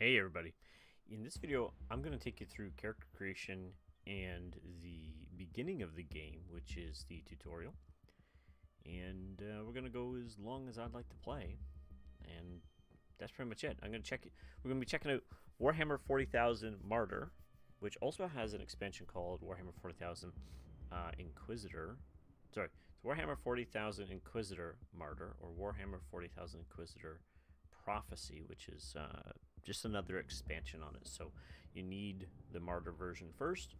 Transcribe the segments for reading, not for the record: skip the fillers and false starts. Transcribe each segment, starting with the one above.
Hey everybody, in this video I'm going to take you through character creation and the beginning of the game, which is the tutorial, and we're going to go as long as I'd like to play, and that's pretty much it. We're going to be checking out Warhammer 40,000 Martyr, which also has an expansion called Warhammer 40,000 Inquisitor. Sorry, it's Warhammer 40,000 Inquisitor Martyr, or Warhammer 40,000 Inquisitor Prophecy, which is just another expansion on it. So you need the Martyr version first.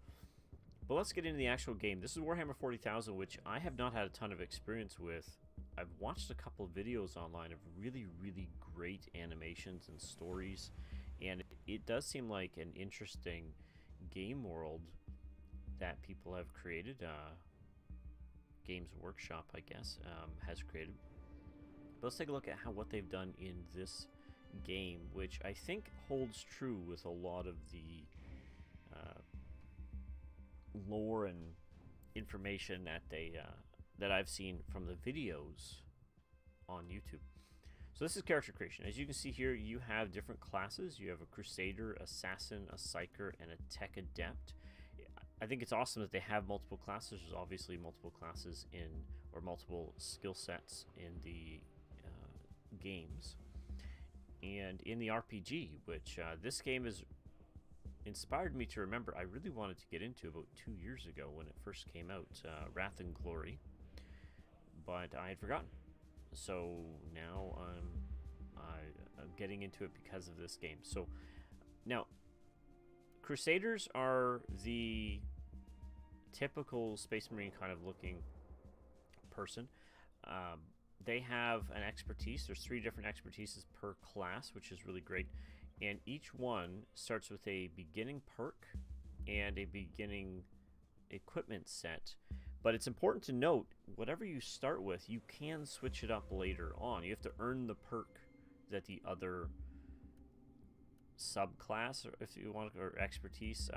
But let's get into the actual game. This is Warhammer 40,000, which I have not had a ton of experience with. I've watched a couple of videos online of really, really great animations and stories, and it does seem like an interesting game world that people have created. Games Workshop, I guess, has created. But let's take a look at what they've done in this game, which I think holds true with a lot of the lore and information that I've seen from the videos on YouTube. So this is character creation. As you can see here, you have different classes. You have a Crusader, Assassin, a Psyker, and a Tech Adept. I think it's awesome that they have multiple classes. There's obviously multiple classes or multiple skill sets in the games. And in the RPG, which this game has inspired me to remember, I really wanted to get into about 2 years ago when it first came out, Wrath and Glory, but I had forgotten. So now I'm getting into it because of this game. So now, Crusaders are the typical Space Marine kind of looking person. They have an expertise. There's 3 different expertises per class, which is really great. And each one starts with a beginning perk and a beginning equipment set. But it's important to note, whatever you start with, you can switch it up later on. You have to earn the perk that the other subclass, or if you want, or expertise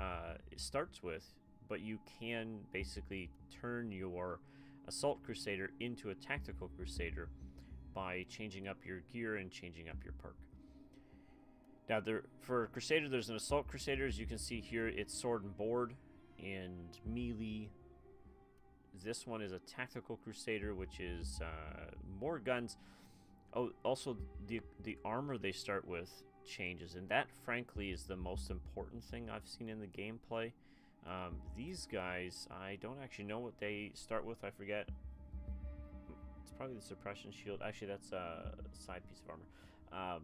starts with. But you can basically turn your Assault Crusader into a Tactical Crusader by changing up your gear and changing up your perk. Now, for Crusader, there's an Assault Crusader. As you can see here, it's sword and board and melee. This one is a Tactical Crusader, which is more guns. Oh, also the armor they start with changes, and that, frankly, is the most important thing I've seen in the gameplay. These guys, I don't actually know what they start with. I forget. It's probably the suppression shield. Actually, that's a side piece of armor.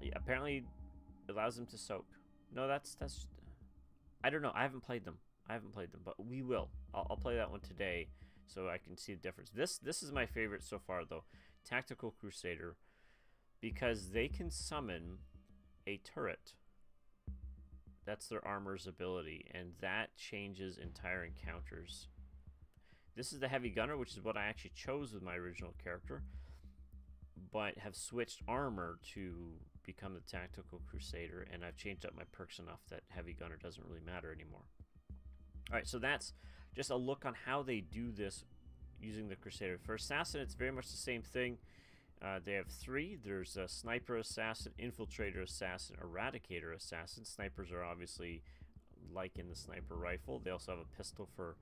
Yeah, apparently, it allows them to soak. No, that's. I don't know. I haven't played them. But we will. I'll play that one today, so I can see the difference. This is my favorite so far, though. Tactical Crusader, because they can summon a turret. That's their armor's ability, and that changes entire encounters. This is the Heavy Gunner, which is what I actually chose with my original character, but have switched armor to become the Tactical Crusader, and I've changed up my perks enough that Heavy Gunner doesn't really matter anymore. Alright, so that's just a look on how they do this using the Crusader. For Assassin, it's very much the same thing. They have 3. There's a Sniper Assassin, Infiltrator Assassin, Eradicator Assassin. Snipers are obviously like in the sniper rifle. They also have a pistol for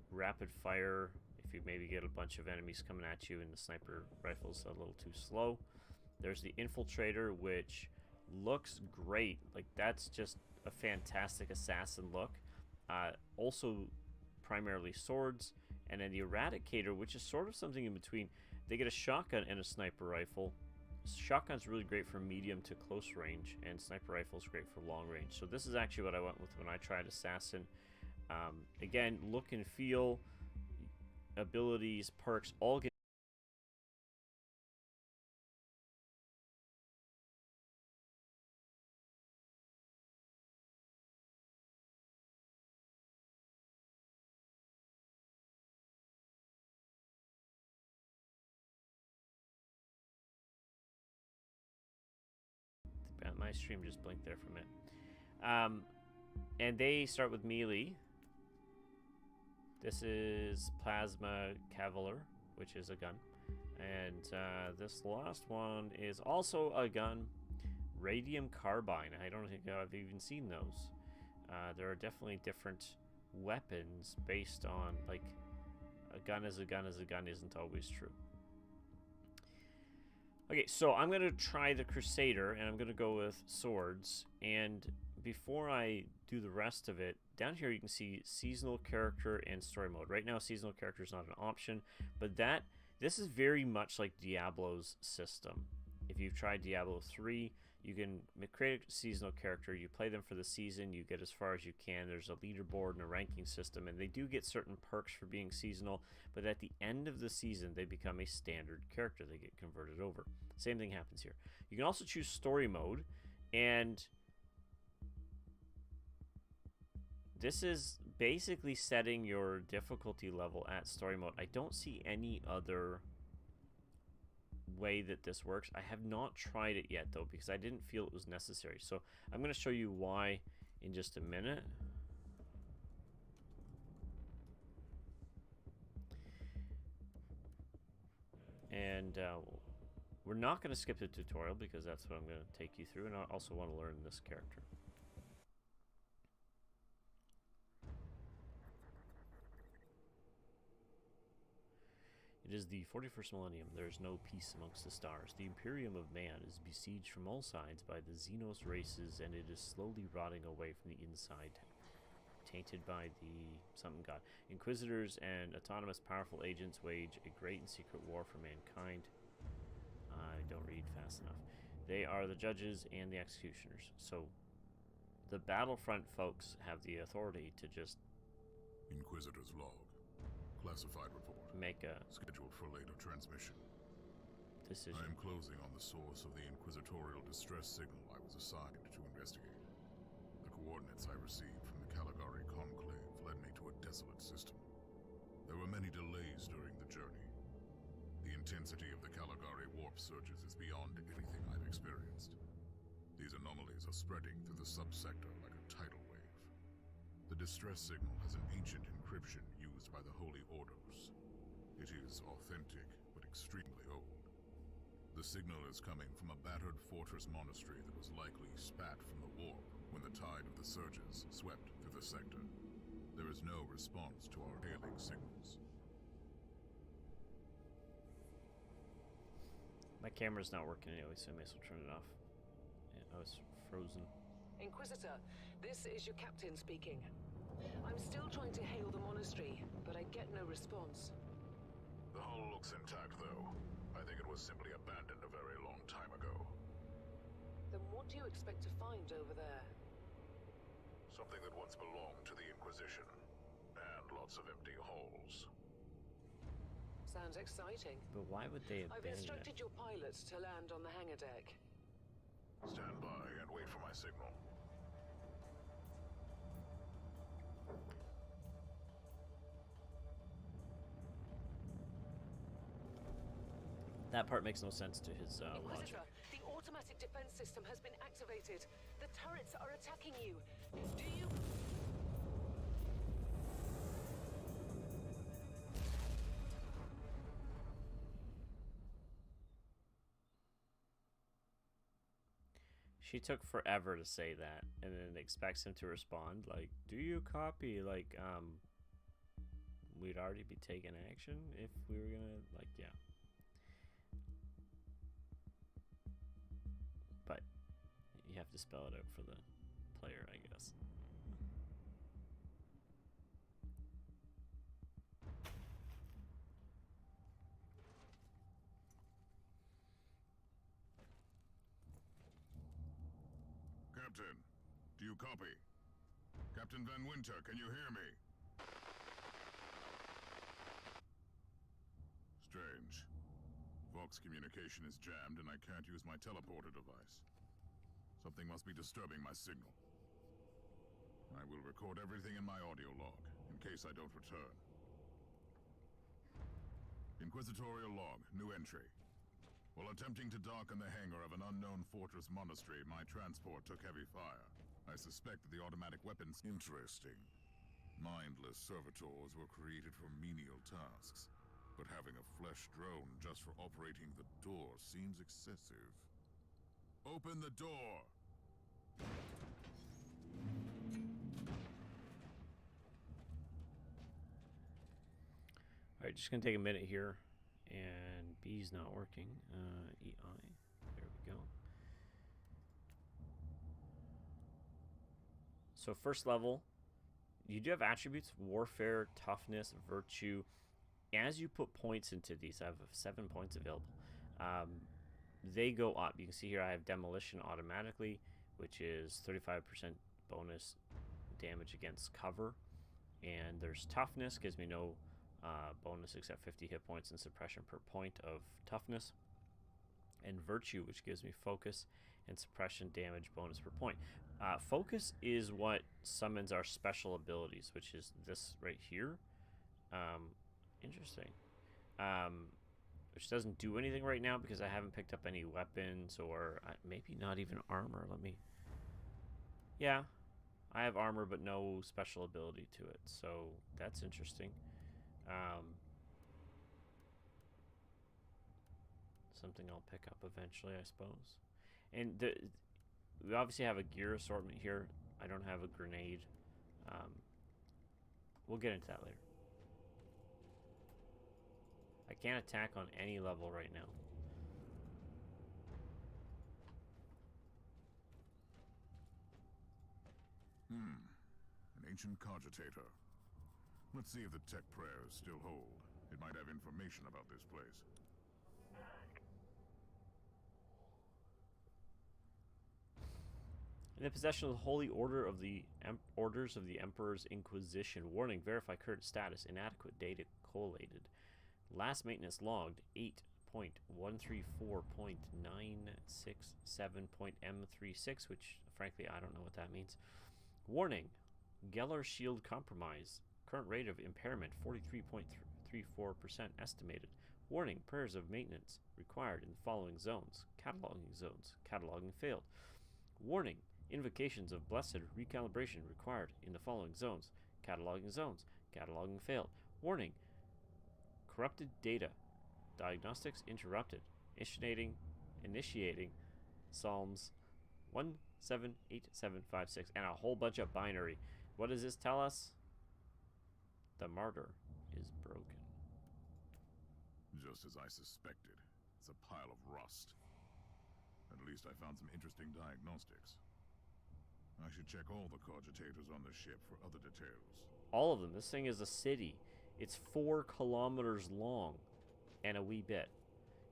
rapid fire if you maybe get a bunch of enemies coming at you and the sniper rifle's a little too slow. There's the Infiltrator, which looks great. Like, that's just a fantastic assassin look. Also primarily swords. And then the Eradicator, which is sort of something in between. They get a shotgun and a sniper rifle. Shotgun's really great for medium to close range, and sniper rifle's great for long range. So this is actually what I went with when I tried Assassin. Again, look and feel, abilities, perks, all get my stream just blinked there for a minute. And they start with melee. This is Plasma Cavalier, which is a gun. And this last one is also a gun, Radium Carbine. I don't think I've even seen those. There are definitely different weapons based on, like, a gun is a gun is a gun isn't always true. Okay, so I'm going to try the Crusader, and I'm going to go with swords. And before I do the rest of it, down here you can see seasonal character and story mode. Right now, seasonal character is not an option, but this is very much like Diablo's system. If you've tried Diablo 3, you can create a seasonal character, you play them for the season, you get as far as you can. There's a leaderboard and a ranking system, and they do get certain perks for being seasonal, but at the end of the season, they become a standard character. They get converted over. Same thing happens here. You can also choose story mode, and this is basically setting your difficulty level at story mode. I don't see any other way that this works. I have not tried it yet, though, because I didn't feel it was necessary. So I'm going to show you why in just a minute. And we're not going to skip the tutorial because that's what I'm going to take you through, and I also want to learn this character. It is the 41st millennium. There is no peace amongst the stars. The Imperium of Man is besieged from all sides by the Xenos races, and it is slowly rotting away from the inside, tainted by the something god. Inquisitors and autonomous powerful agents wage a great and secret war for mankind. I don't read fast enough. They are the judges and the executioners. So the Battlefront folks have the authority to just Inquisitor's log. Classified report. Make a scheduled for later transmission. Decision. I am closing on the source of the inquisitorial distress signal I was assigned to investigate. The coordinates I received from the Caligari Conclave led me to a desolate system. There were many delays during the journey. The intensity of the Caligari warp surges is beyond anything I've experienced. These anomalies are spreading through the subsector like a tidal wave. The distress signal has an ancient encryption used by the Holy Orders. It is authentic, but extremely old. The signal is coming from a battered fortress monastery that was likely spat from the warp when the tide of the surges swept through the sector. There is no response to our hailing signals. My camera's not working anyway, so I may as well turn it off. Yeah, I was frozen. Inquisitor, this is your captain speaking. I'm still trying to hail the monastery, but I get no response. The hull looks intact, though. I think it was simply abandoned a very long time ago. Then what do you expect to find over there? Something that once belonged to the Inquisition, and lots of empty holes. Sounds exciting. But why would they I've abandon instructed it? your pilots to land on the hangar deck. Stand by and wait for my signal. That part makes no sense to his logic. Inquisitor, the automatic defense system has been activated. The turrets are attacking you. Do you... She took forever to say that, and then expects him to respond like, "Do you copy?" Like, we'd already be taking action if we were gonna, like, yeah. But you have to spell it out for the player, I guess. Captain, do you copy? Captain Van Winter, can you hear me? Strange. Vox communication is jammed and I can't use my teleporter device. Something must be disturbing my signal. I will record everything in my audio log, in case I don't return. Inquisitorial log, new entry. While attempting to dock in the hangar of an unknown fortress monastery, my transport took heavy fire. I suspect that the automatic weapons... Interesting. Mindless servitors were created for menial tasks. But having a flesh drone just for operating the door seems excessive. Open the door! Alright, just gonna take a minute here. And B's not working. EI. There we go. So first level, you do have attributes: warfare, toughness, virtue. As you put points into these, I have 7 points available. They go up. You can see here I have demolition automatically, which is 35% bonus damage against cover. And there's toughness, gives me no bonus except 50 hit points and suppression per point of toughness. And virtue, which gives me focus and suppression damage bonus per point. Focus is what summons our special abilities, which is this right here. Interesting. Which doesn't do anything right now because I haven't picked up any weapons or maybe not even armor. Let me... Yeah, I have armor but no special ability to it, so that's interesting. Something I'll pick up eventually, I suppose. And we obviously have a gear assortment here. I don't have a grenade. We'll get into that later. I can't attack on any level right now. An ancient Cogitator. Let's see if the tech prayers still hold. It might have information about this place. In the possession of the Holy Order of the Orders of the Emperor's Inquisition. Warning, verify current status. Inadequate data collated. Last maintenance logged 8.134.967.M36, which frankly I don't know what that means. Warning, Geller shield compromise. Current rate of impairment 43.34% estimated. Warning, prayers of maintenance required in the following zones. Cataloging zones. Cataloging failed. Warning, invocations of blessed recalibration required in the following zones. Cataloging zones. Cataloging failed. Warning, corrupted data. Diagnostics interrupted. Initiating Psalms 178756 and a whole bunch of binary. What does this tell us? The Martyr is broken. Just as I suspected. It's a pile of rust. At least I found some interesting diagnostics. I should check all the cogitators on the ship for other details. All of them. This thing is a city. It's 4 kilometers long and a wee bit.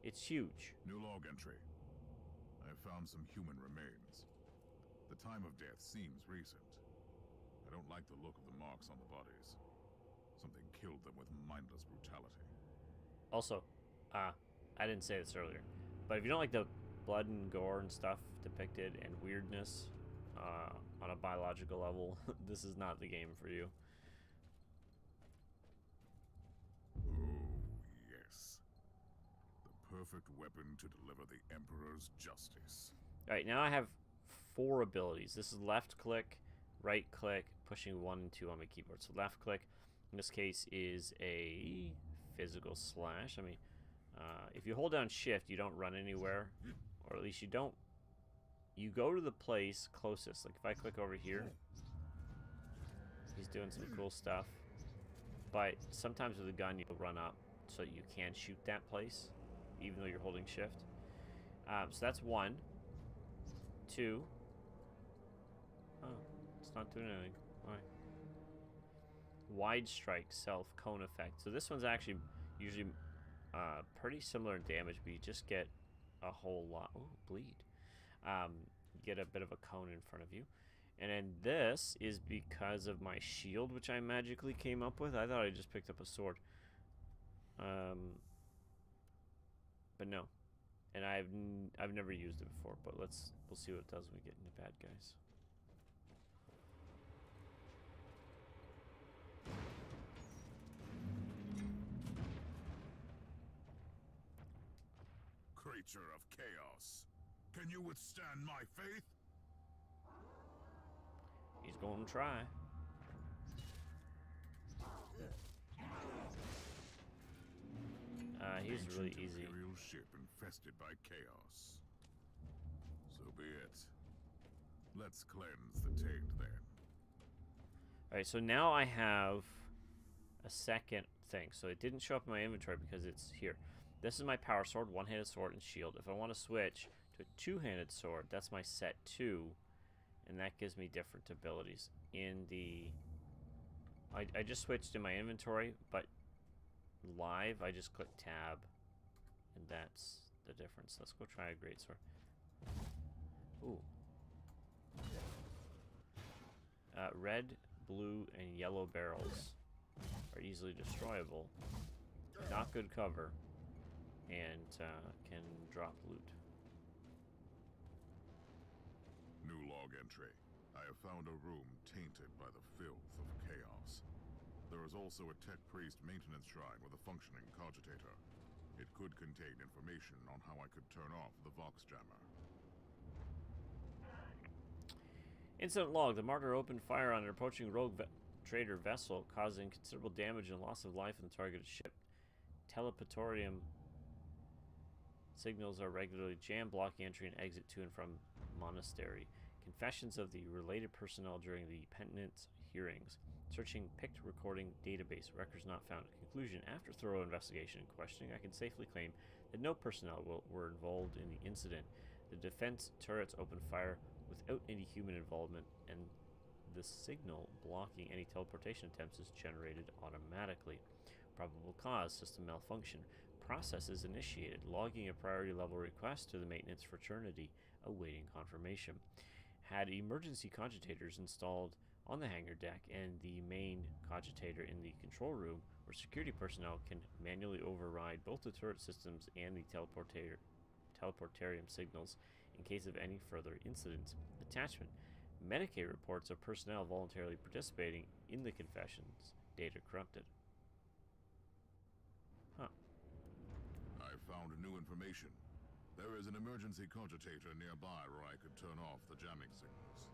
It's huge. New log entry. I have found some human remains. The time of death seems recent. I don't like the look of the marks on the bodies. Something killed them with mindless brutality. Also, I didn't say this earlier, but if you don't like the blood and gore and stuff depicted and weirdness on a biological level, this is not the game for you. Oh, yes. The perfect weapon to deliver the Emperor's justice. Alright, now I have 4 abilities. This is left click, right click, pushing 1 and 2 on my keyboard. So left click, in this case, is a physical slash. I mean, if you hold down shift, you don't run anywhere. Or at least you don't. You go to the place closest. Like if I click over here, he's doing some cool stuff. But sometimes with a gun, you'll run up so that you can shoot that place, even though you're holding shift. So that's 1. 2. Oh, it's not doing anything. Why? Wide strike, self, cone effect. So this one's actually usually pretty similar in damage, but you just get a whole lot. Oh, bleed. You get a bit of a cone in front of you. And then this is because of my shield, which I magically came up with. I thought I just picked up a sword. But no. And I've never used it before, but we'll see what it does when we get into bad guys. Creature of chaos. Can you withstand my faith? He's going to try. He's really Ancient easy. Imperial ship infested by chaos. So be it. Let's cleanse the taint then. Alright, so now I have a second thing. So it didn't show up in my inventory because it's here. This is my power sword, one-handed sword, and shield. If I want to switch to a two-handed sword, that's my set 2. And that gives me different abilities. In the... I just switched in my inventory, but live, I just click tab. And that's the difference. Let's go try a greatsword. Ooh. Red, blue, and yellow barrels are easily destroyable. Not good cover. And can drop loot. New log entry. I have found a room tainted by the filth of chaos. There is also a tech priest maintenance shrine with a functioning cogitator. It could contain information on how I could turn off the Vox jammer. Incident log. The Martyr opened fire on an approaching rogue trader vessel, causing considerable damage and loss of life in the targeted ship. Teleportorium signals are regularly jammed, blocking entry and exit to and from monastery. Confessions of the related personnel during the penitence hearings. Searching picked recording database. Records not found. Conclusion. After thorough investigation and questioning, I can safely claim that no personnel were involved in the incident. The defense turrets opened fire without any human involvement, and the signal blocking any teleportation attempts is generated automatically. Probable cause. System malfunction. Process is initiated. Logging a priority level request to the maintenance fraternity. Awaiting confirmation. Had emergency cogitators installed on the hangar deck and the main cogitator in the control room, where security personnel can manually override both the turret systems and the teleportarium signals in case of any further incidents. Attachment. Medicaid reports of personnel voluntarily participating in the confessions. Data corrupted. Huh. I found new information. There is an emergency cogitator nearby where I could turn off the jamming signals.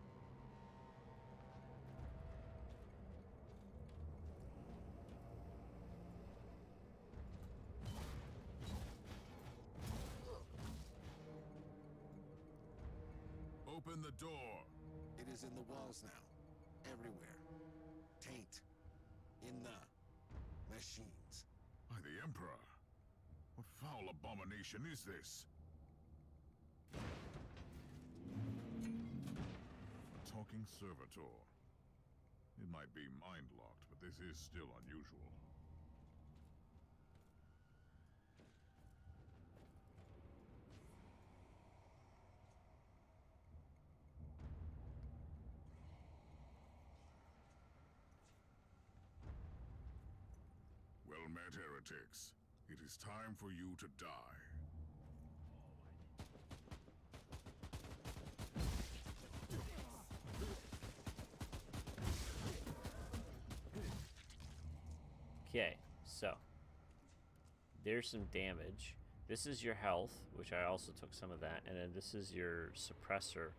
Open the door! It is in the walls now. Everywhere. Taint. In the machines. By the Emperor! What foul abomination is this? A talking servitor. It might be mind-locked, but this is still unusual. Well met, heretics. It is time for you to die. Okay, so there's some damage. This is your health, which I also took some of that, and then this is your suppressor,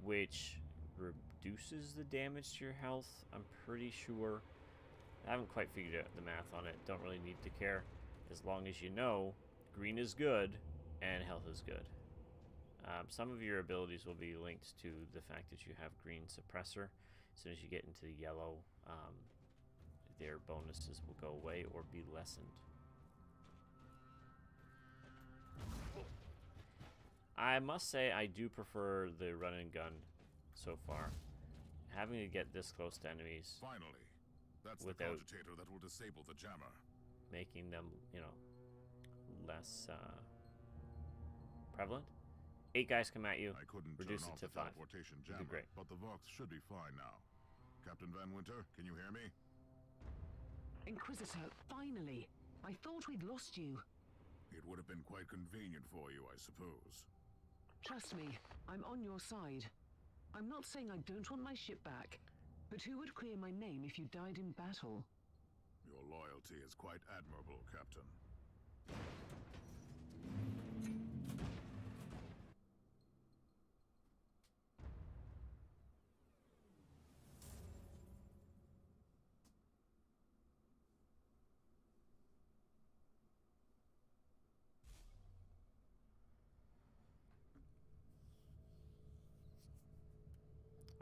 which reduces the damage to your health, I'm pretty sure. I haven't quite figured out the math on it. Don't really need to care. As long as you know, green is good and health is good. Some of your abilities will be linked to the fact that you have green suppressor. As soon as you get into the yellow, their bonuses will go away or be lessened. I must say I do prefer the run and gun so far. Having to get this close to enemies. Finally, that's the Without cogitator that will disable the jammer. making them, you know, less prevalent. 8 guys come at you. I couldn't Reduce turn it off to the 5. teleportation You'd be jammer, great. but the Vox should be fine now. Captain Van Winter, can you hear me? Inquisitor, finally! I thought we'd lost you. It would have been quite convenient for you, I suppose. Trust me, I'm on your side. I'm not saying I don't want my ship back, but who would clear my name if you died in battle? Your loyalty is quite admirable, Captain.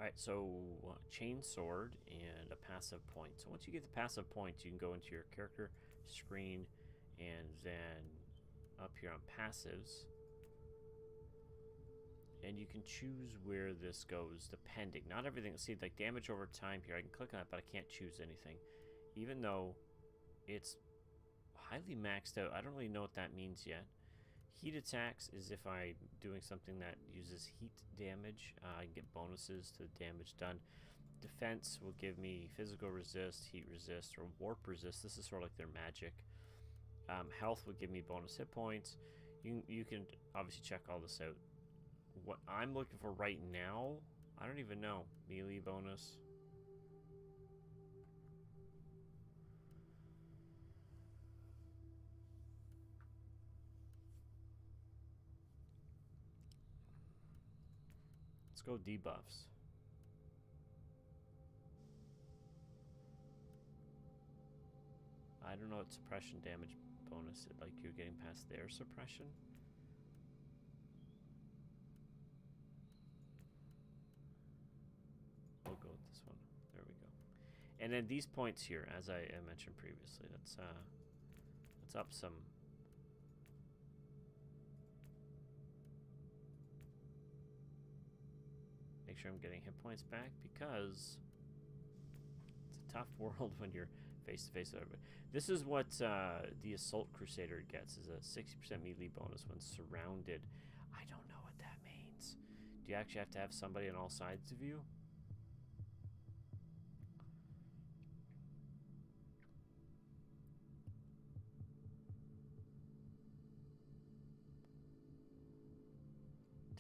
Alright, so chain sword and a passive point. So once you get the passive points, you can go into your character screen and then up here on passives. And you can choose where this goes depending. Not everything. See, like damage over time here, I can click on it, but I can't choose anything. Even though it's highly maxed out. I don't really know what that means yet. Heat attacks is if I'm doing something that uses heat damage. I can get bonuses to the damage done. Defense will give me physical resist, heat resist, or warp resist. This is sort of like their magic. Health will give me bonus hit points. You can obviously check all this out. What I'm looking for right now, I don't even know. Melee bonus. Let's go debuffs. I don't know what suppression damage bonus is. Like you're getting past their suppression. We'll go with this one. There we go. And then these points here, as I mentioned previously, let's up some. Make sure I'm getting hit points back because it's a tough world when you're face to face with everybody. This is what the Assault Crusader gets: is a 60% melee bonus when surrounded. I don't know what that means. Do you actually have to have somebody on all sides of you?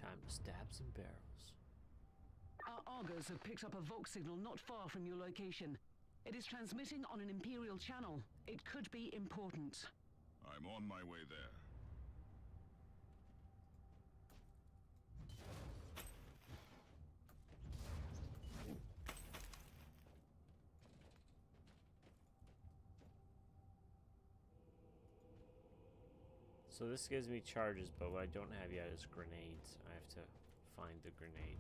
Time to stab some barrels. Our Argos have picked up a Vox signal not far from your location. It is transmitting on an Imperial channel. It could be important. I'm on my way there. So this gives me charges, but what I don't have yet is grenades. I have to find the grenade.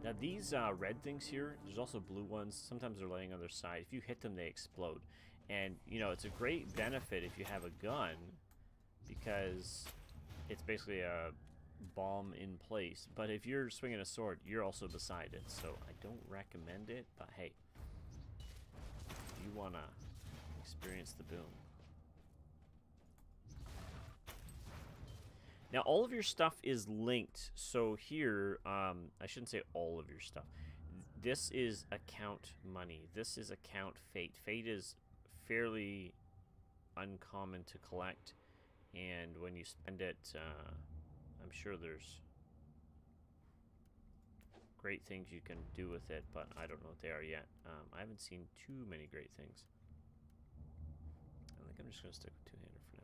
Now these red things here, there's also blue ones. Sometimes they're laying on their side. If you hit them, they explode. And, you know, it's a great benefit if you have a gun because it's basically a bomb in place. But if you're swinging a sword, you're also beside it. So I don't recommend it, but hey, you want to experience the boom. Now, all of your stuff is linked. So here, I shouldn't say all of your stuff. This is account money. This is account fate. Fate is fairly uncommon to collect. And when you spend it, I'm sure there's great things you can do with it, but I don't know what they are yet. I haven't seen too many great things. I think I'm just going to stick with two-hander for now.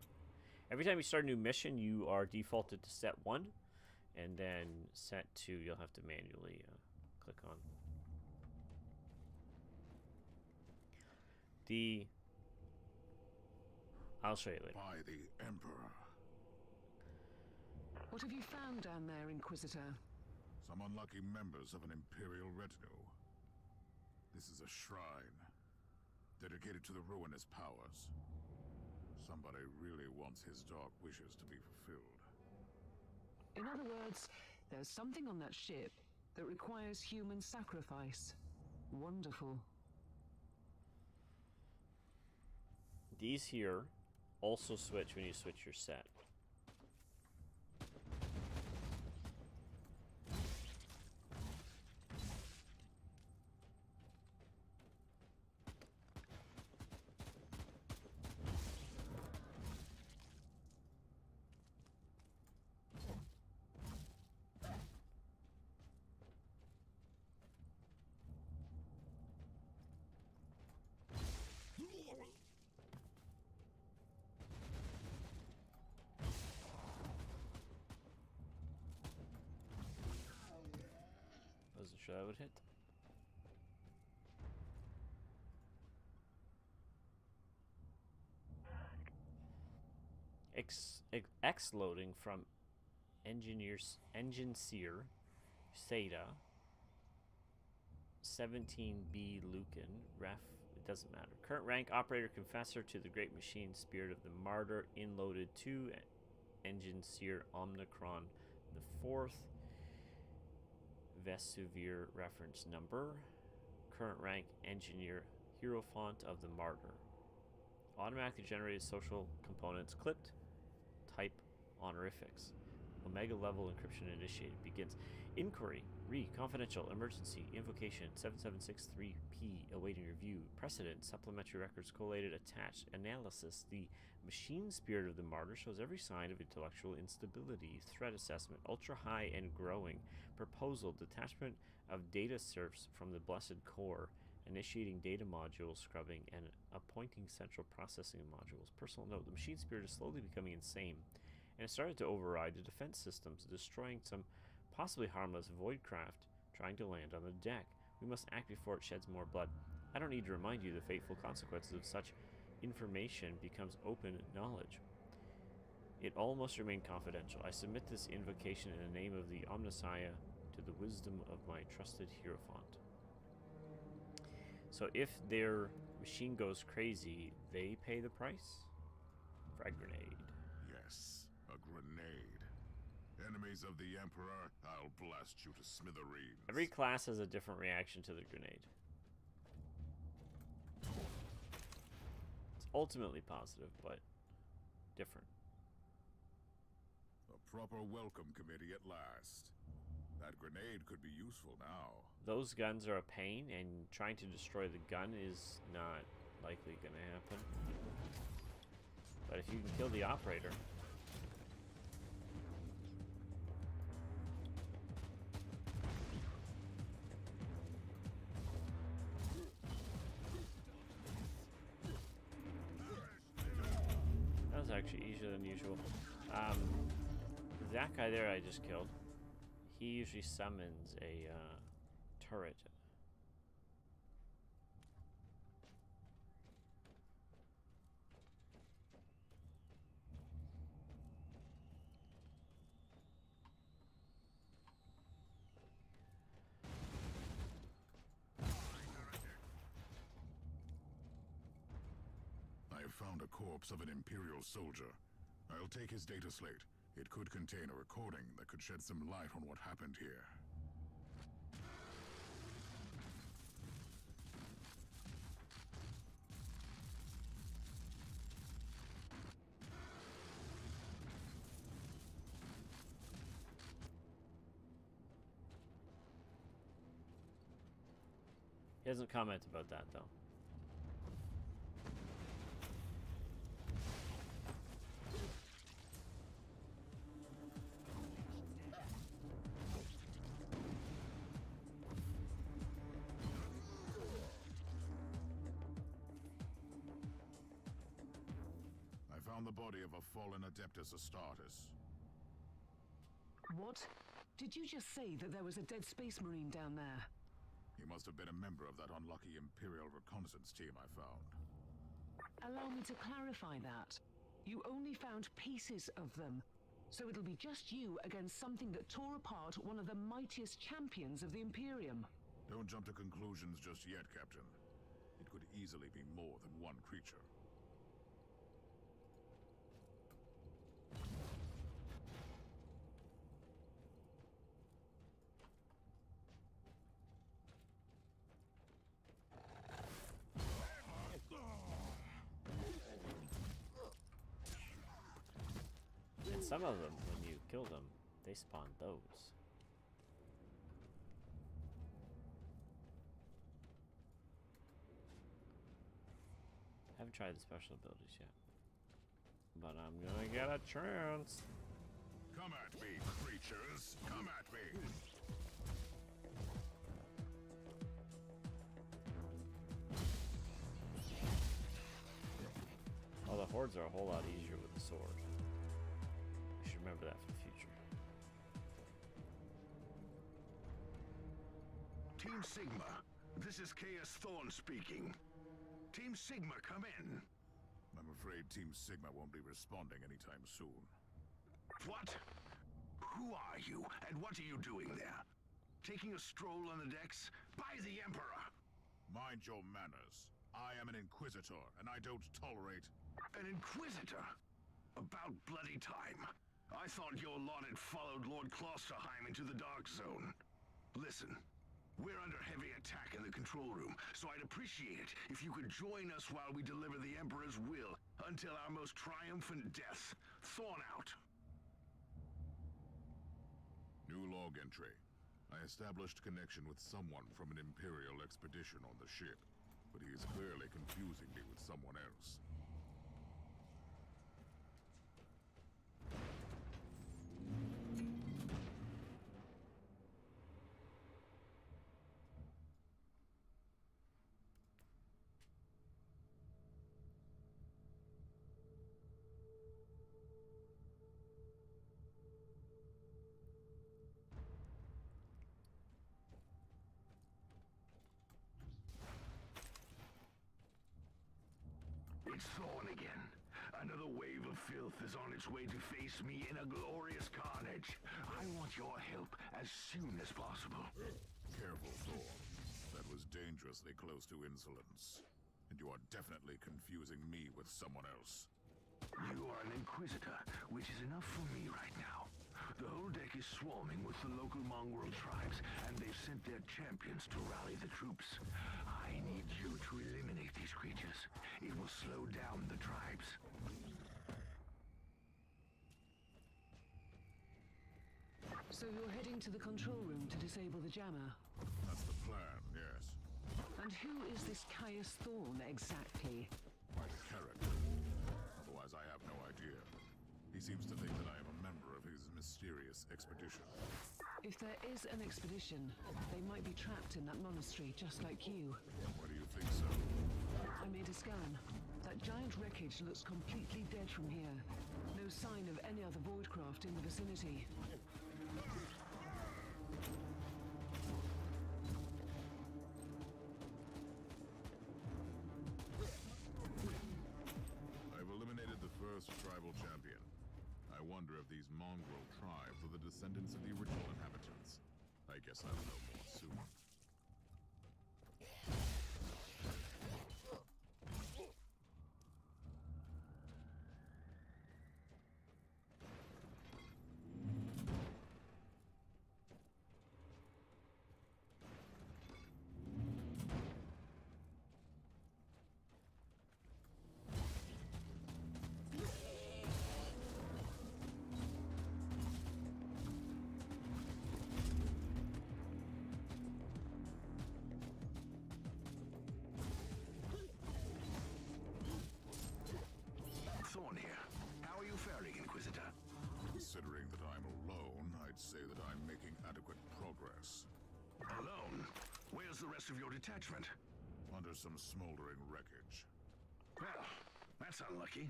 Every time you start a new mission, you are defaulted to set 1, and then set 2 you'll have to manually click on. I'll show you later. By the Emperor. What have you found down there, Inquisitor? Some unlucky members of an Imperial retinue. This is a shrine dedicated to the ruinous powers. Somebody really wants his dark wishes to be fulfilled. In other words, there's something on that ship that requires human sacrifice. Wonderful. These here also switch when you switch your set. wasn't sure that would hit. X loading from Engine Seer, Seda, 17B Lucan, Ref, it doesn't matter. Current rank, Operator Confessor to the Great Machine, Spirit of the Martyr, inloaded to Engine Seer Omnicron the 4th, Vesuvier reference number, current rank, Engineer, Hierophant of the Martyr. Automatically generated social components clipped, type honorifics. Omega level encryption initiated. Begins. Inquiry. Confidential. Emergency. Invocation 7763P. Awaiting review. Precedent. Supplementary records collated. Attached. Analysis. The machine spirit of the martyr shows every sign of intellectual instability. Threat assessment. Ultra high and growing. Proposal. Detachment of data serfs from the blessed core. Initiating data modules, scrubbing, and appointing central processing modules. Personal note, the machine spirit is slowly becoming insane, and it started to override the defense systems, destroying some possibly harmless void craft trying to land on the deck. We must act before it sheds more blood. I don't need to remind you the fateful consequences of such information becomes open knowledge. It all must remain confidential. I submit this invocation in the name of the Omnissiah to the wisdom of my trusted Hierophant. So if their machine goes crazy, they pay the price? Frag grenade. Yes, a grenade. Enemies of the Emperor, I'll blast you to smithereens. Every class has a different reaction to the grenade. It's ultimately positive, but different. A proper welcome committee at last. That grenade could be useful now. Those guns are a pain, and trying to destroy the gun is not likely going to happen. But if you can kill the operator... That was actually easier than usual. That guy there I just killed. He usually summons a turret. I have found a corpse of an Imperial soldier. I'll take his data slate. It could contain a recording that could shed some light on what happened here. He doesn't comment about that, though. The body of a fallen Adeptus Astartes. What? Did you just say that there was a dead space marine down there? He must have been a member of that unlucky Imperial reconnaissance team I found. Allow me to clarify that. You only found pieces of them, so it'll be just you against something that tore apart one of the mightiest champions of the Imperium. Don't jump to conclusions just yet, Captain. It could easily be more than one creature. Some of them, when you kill them, they spawn those. Haven't tried the special abilities yet, but I'm gonna get a chance. Come at me, creatures! Come at me! Oh, the hordes are a whole lot easier with the sword. Remember that for the future. Team Sigma, this is Chaos Thorn speaking. Team Sigma, come in. I'm afraid Team Sigma won't be responding anytime soon. What? Who are you, and what are you doing there? Taking a stroll on the decks? By the Emperor! Mind your manners. I am an Inquisitor, and I don't tolerate... An Inquisitor? About bloody time. I thought your lot had followed Lord Klosterheim into the Dark Zone. Listen, we're under heavy attack in the control room, so I'd appreciate it if you could join us while we deliver the Emperor's will until our most triumphant death. Thorn out. New log entry. I established connection with someone from an Imperial expedition on the ship, but he is clearly confusing me with someone else. It's Thorn again. Another wave of filth is on its way to face me in a glorious carnage. I want your help as soon as possible. Careful, Thorn. That was dangerously close to insolence. And you are definitely confusing me with someone else. You are an Inquisitor, which is enough for me right now. The whole deck is swarming with the local mongrel tribes, and they've sent their champions to rally the troops. I need you to eliminate these creatures. It will slow down the tribes. So you're heading to the control room to disable the jammer? That's the plan, yes. And who is this Caius Thorn exactly? My character. Otherwise, I have no idea. He seems to think that I am a member of his mysterious expedition. If there is an expedition, they might be trapped in that monastery just like you. Why do you think so? I made a scan. That giant wreckage looks completely dead from here. No sign of any other voidcraft in the vicinity. I've eliminated the first tribal champion. I wonder if these mongrel tribes are the descendants of the original inhabitants. I guess I'll know more soon. Thorn here. How are you faring, Inquisitor? Considering that I'm alone, I'd say that I'm making adequate progress. Alone? Where's the rest of your detachment? Under some smoldering wreckage. Well, that's unlucky.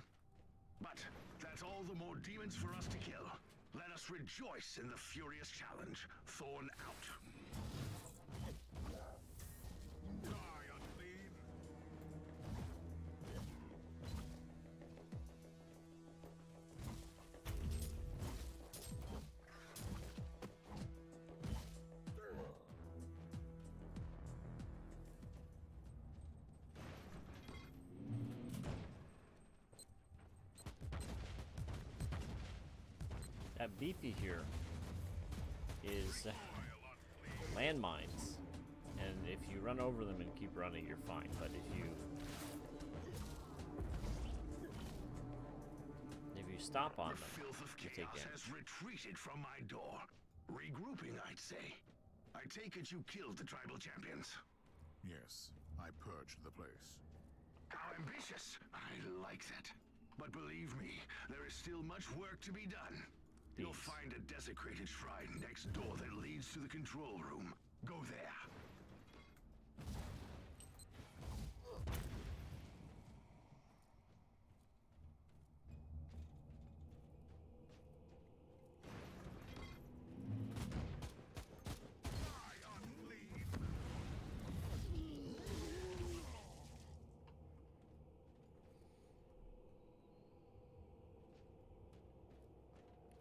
But that's all the more demons for us to kill. Let us rejoice in the furious challenge. Thorn out. Die, unclean! That BP here is landmines, and if you run over them and keep running, you're fine. But if you stop on The them, filth of you take chaos damage. has retreated from my door. Regrouping, I'd say. I take it you killed the tribal champions. Yes, I purged the place. How ambitious! I like that. But believe me, there is still much work to be done. You'll Peace. find a desecrated shrine next door that leads to the control room. Go there.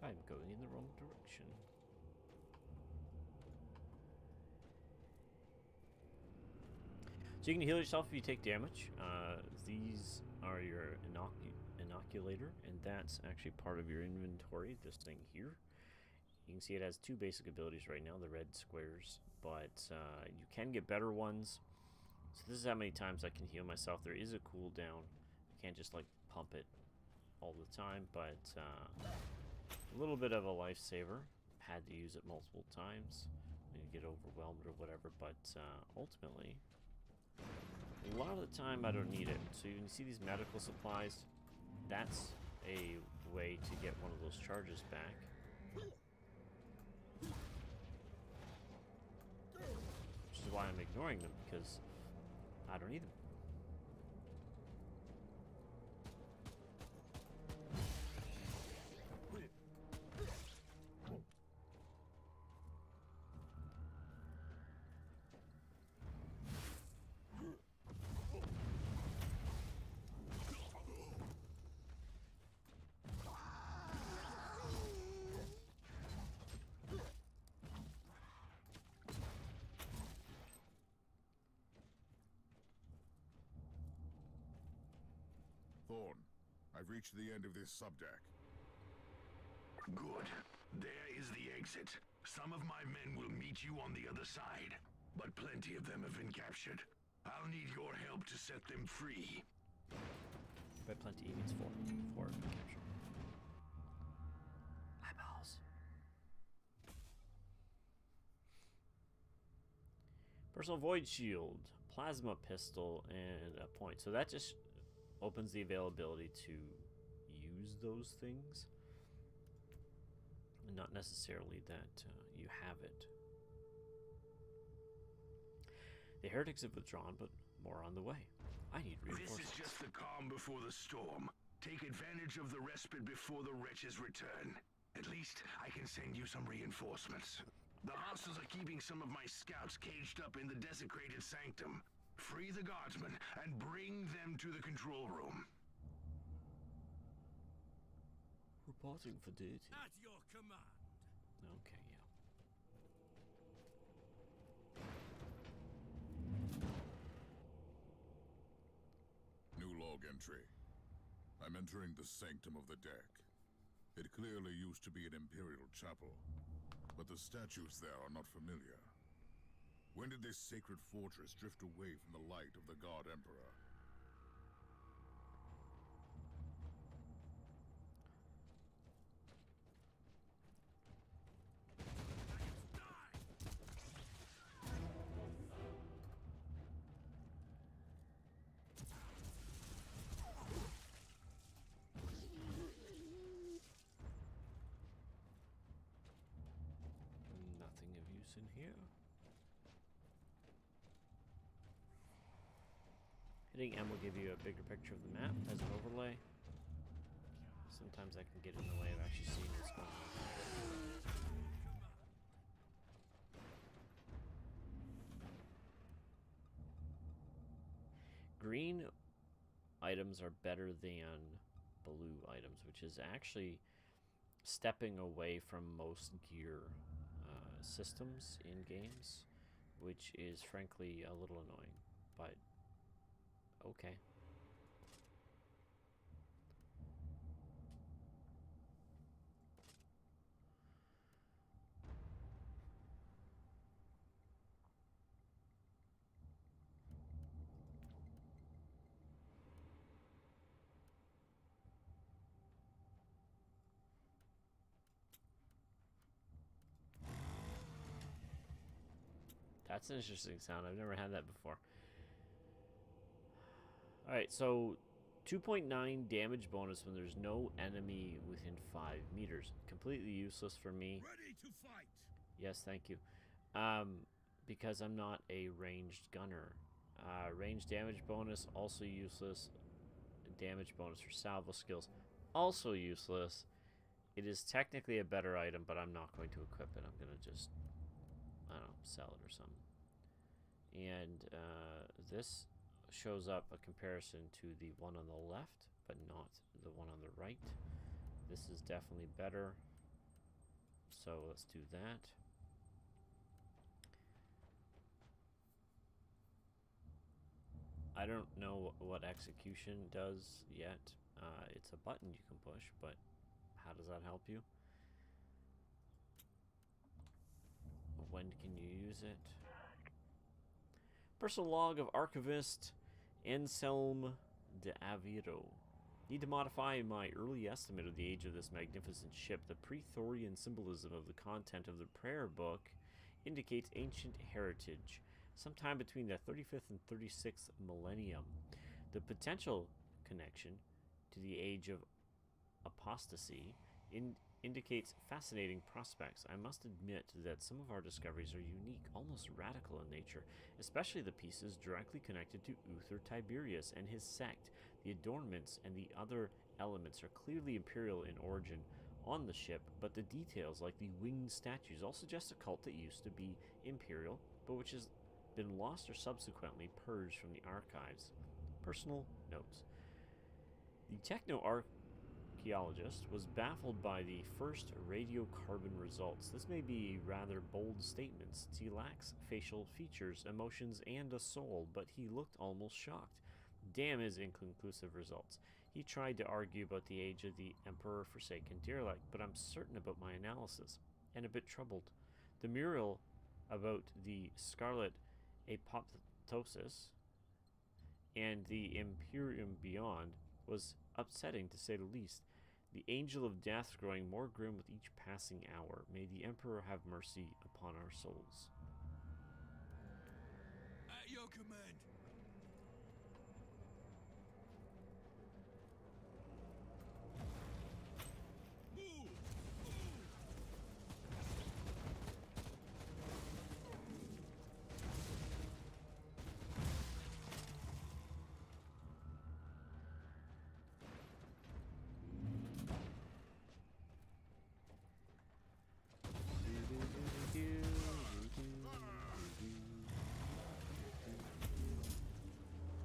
I'm going in the wrong direction. So you can heal yourself if you take damage. These are your inoculator, and that's actually part of your inventory, this thing here. You can see it has two basic abilities right now, the red squares, but you can get better ones. So this is how many times I can heal myself. There is a cooldown. You can't just like pump it all the time, but a little bit of a lifesaver. Had to use it multiple times when you get overwhelmed or whatever, but ultimately, a lot of the time I don't need it. So you can see these medical supplies. That's a way to get one of those charges back. Which is why I'm ignoring them, because I don't need them. Thorn, I've reached the end of this subdeck. Good. There is the exit. Some of my men will meet you on the other side, but plenty of them have been captured. I'll need your help to set them free. By plenty, he means four. Four capture. Eyeballs. Personal Void Shield, Plasma Pistol, and a point. So that just opens the availability to use those things. And not necessarily that you have it. The heretics have withdrawn, but more on the way. I need reinforcements. This is just the calm before the storm. Take advantage of the respite before the wretches return. At least I can send you some reinforcements. The hostiles are keeping some of my scouts caged up in the desecrated sanctum. Free the guardsmen and bring them to the control room. Reporting for duty. At your command. Okay, yeah. New log entry. I'm entering the sanctum of the deck. It clearly used to be an imperial chapel, but the statues there are not familiar. When did this sacred fortress drift away from the light of the God Emperor? Nothing of use in here. Hitting M will give you a bigger picture of the map as an overlay. Sometimes that can get in the way of actually seeing what's going on. Green items are better than blue items, which is actually stepping away from most gear systems in games, which is frankly a little annoying, but okay. That's an interesting sound. I've never had that before. Alright, so 2.9 damage bonus when there's no enemy within 5 meters. Completely useless for me. Ready to fight. Yes, thank you. Because I'm not a ranged gunner. Range damage bonus, also useless. Damage bonus for salvo skills, also useless. It is technically a better item, but I'm not going to equip it. I'm going to just, I don't know, sell it or something. And this shows up a comparison to the one on the left, but not the one on the right. This is definitely better. so let's do that. I don't know what execution does yet. It's a button you can push, but how does that help you? When can you use it? Personal log of Archivist Anselm de Aviro. Need to modify my early estimate of the age of this magnificent ship. The pre-Thorian symbolism of the content of the prayer book indicates ancient heritage, sometime between the 35th and 36th millennium. The potential connection to the age of apostasy indicates fascinating prospects. I must admit that some of our discoveries are unique, almost radical in nature, especially the pieces directly connected to Uther Tiberius and his sect. The adornments and the other elements are clearly imperial in origin on the ship, but the details, like the winged statues, all suggest a cult that used to be imperial, but which has been lost or subsequently purged from the archives. Personal notes. The techno-archaeologist was baffled by the first radiocarbon results. This may be rather bold statements. He lacks facial features, emotions, and a soul, but he looked almost shocked. Damn his inconclusive results. He tried to argue about the age of the Emperor Forsaken Derelict, but I'm certain about my analysis, and a bit troubled. The mural about the Scarlet Apoptosis and the Imperium Beyond was upsetting, to say the least. The Angel of Death growing more grim with each passing hour. May the Emperor have mercy upon our souls. At your command.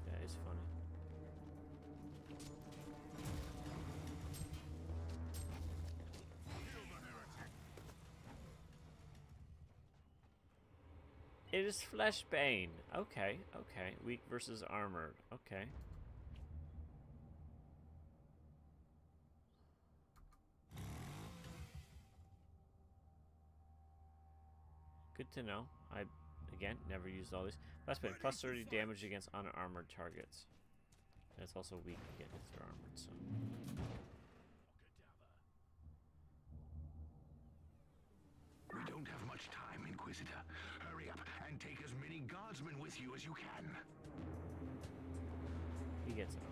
That is funny. It is Fleshbane. Okay, okay. Weak versus armored. Okay. Good to know. I, again, never used all these. Fleshbane, plus 30 damage against unarmored targets. And it's also weak again if they're armored, so. We don't have much time, Inquisitor. Hurry up and take as many guardsmen with you as you can. He gets annoying.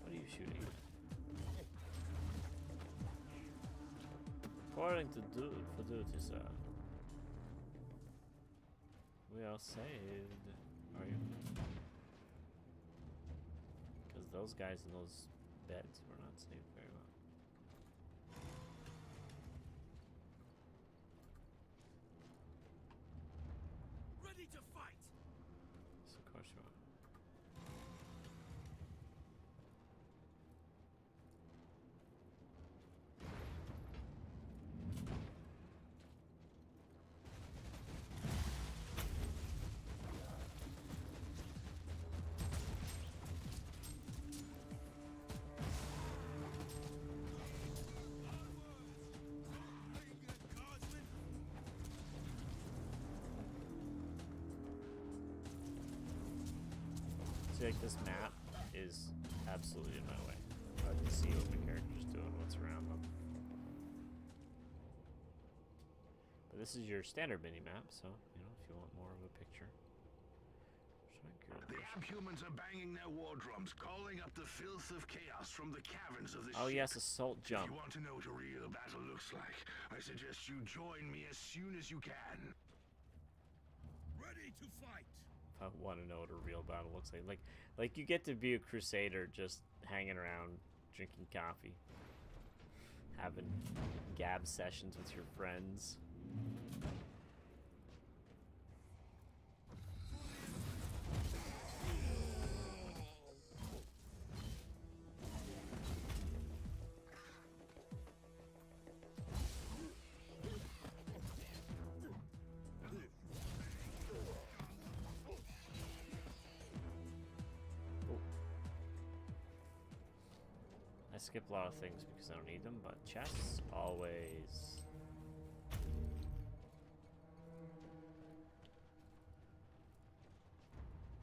What are you shooting at? According to for duty, sir. We are saved. Are you? Because those guys in those beds were not saved very well. Ready to fight. So of course you are. Like this map is absolutely in my way. I can see what my character's doing, what's around them. But this is your standard mini map, so you know if you want more of a picture. The Amphumans are banging their war drums, calling up the filth of chaos from the caverns of the Oh ship. yes, assault jump. If you want to know what a real battle looks like, I suggest you join me as soon as you can. Ready to fight. I want to know what a real battle looks like you get to be a Crusader just hanging around drinking coffee. Having gab sessions with your friends. I skip a lot of things because I don't need them, but chests, always.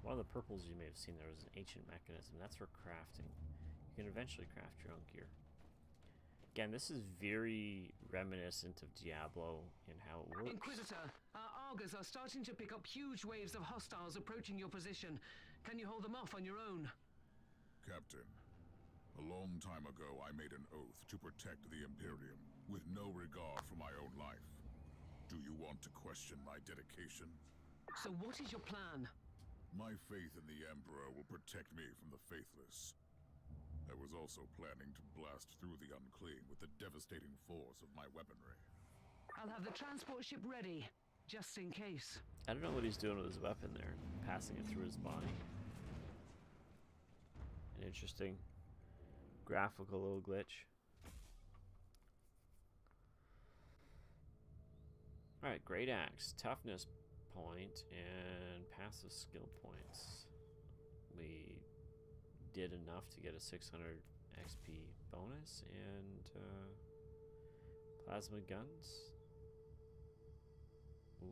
One of the purples you may have seen there was an ancient mechanism. That's for crafting. You can eventually craft your own gear. Again, this is very reminiscent of Diablo in how it works. Inquisitor, our Argers are starting to pick up huge waves of hostiles approaching your position. Can you hold them off on your own? Captain, a long time ago I made an oath to protect the Imperium, with no regard for my own life. Do you want to question my dedication? So what is your plan? My faith in the Emperor will protect me from the faithless. I was also planning to blast through the unclean with the devastating force of my weaponry. I'll have the transport ship ready, just in case. I don't know what he's doing with his weapon there, passing it through his body. An interesting graphical little glitch. Alright, great axe, toughness point, and passive skill points. We did enough to get a 600 XP bonus, and plasma guns. Ooh,